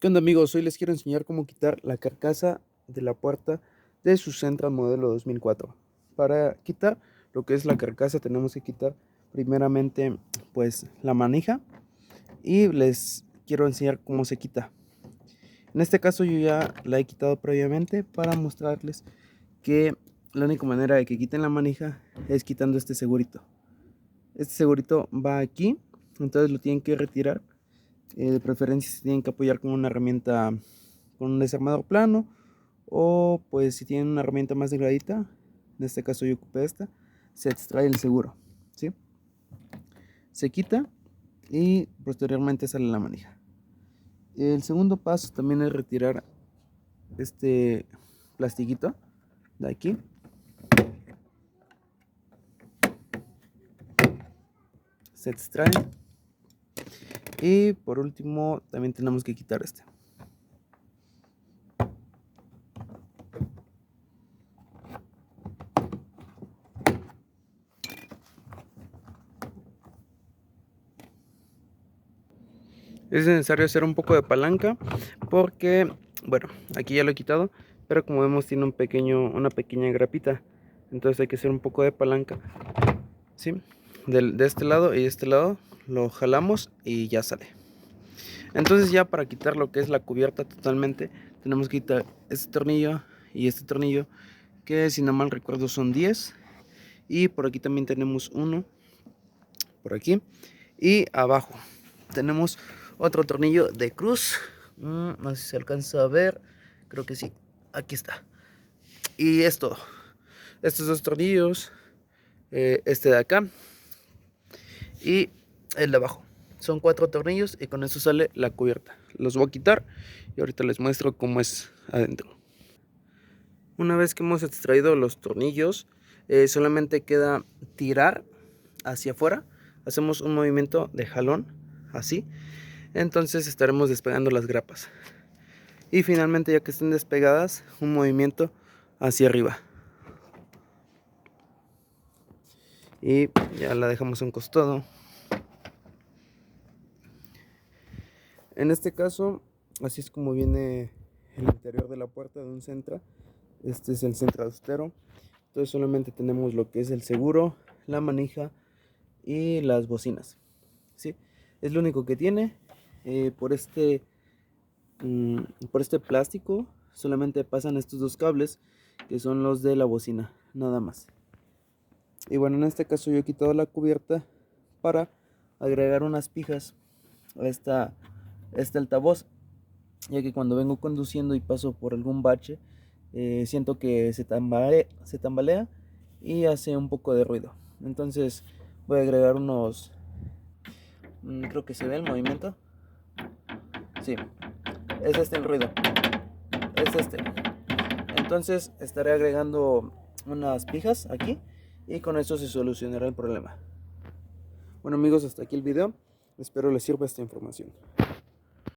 ¿Qué onda, amigos? Hoy les quiero enseñar cómo quitar la carcasa de la puerta de su Sentra modelo 2004. Para quitar lo que es la carcasa tenemos que quitar primeramente pues la manija y les quiero enseñar cómo se quita. En este caso yo ya la he quitado previamente para mostrarles que la única manera de que quiten la manija es quitando este segurito. Este segurito va aquí, entonces lo tienen que retirar. De preferencia se tienen que apoyar con una herramienta, con un desarmador plano, o pues si tienen una herramienta más delgadita, en este caso yo ocupé esta, se extrae el seguro, ¿sí? Se quita y posteriormente sale la manija. El segundo paso también es retirar este plastiquito de aquí. Se extrae. Y por último también tenemos que quitar este. Es necesario hacer un poco de palanca porque, bueno, aquí ya lo he quitado, pero como vemos tiene una pequeña grapita. Entonces hay que hacer un poco de palanca, ¿sí? De este lado y de este lado lo jalamos y ya sale. Entonces ya para quitar lo que es la cubierta totalmente, tenemos que quitar este tornillo y este tornillo, que si no mal recuerdo son 10. Y por aquí también tenemos uno, por aquí. Y abajo tenemos otro tornillo de cruz. No sé si se alcanza a ver. Creo que sí. Aquí está. Y es todo. Estos dos tornillos. Este de acá. Y el de abajo. Son 4 tornillos y con eso sale la cubierta. Los voy a quitar y ahorita les muestro cómo es adentro. Una vez que hemos extraído los tornillos, solamente queda tirar hacia afuera. Hacemos un movimiento de jalón, así. Entonces estaremos despegando las grapas. Y finalmente, ya que estén despegadas, un movimiento hacia arriba. Y ya la dejamos a un costado. En este caso, así es como viene el interior de la puerta de un Sentra. Este es el Sentra austero. Entonces solamente tenemos lo que es el seguro, la manija y las bocinas, ¿sí? Es lo único que tiene. Por este plástico solamente pasan estos dos cables, que son los de la bocina, nada más. Y bueno, en este caso yo he quitado la cubierta para agregar unas pijas a este altavoz, ya que cuando vengo conduciendo y paso por algún bache, siento que se tambalea y hace un poco de ruido. Entonces voy a agregar unos, creo que se ve el movimiento. Sí, es este el ruido, es este. Entonces estaré agregando unas pijas aquí y con eso se solucionará el problema. Bueno, amigos, hasta aquí el video. Espero les sirva esta información.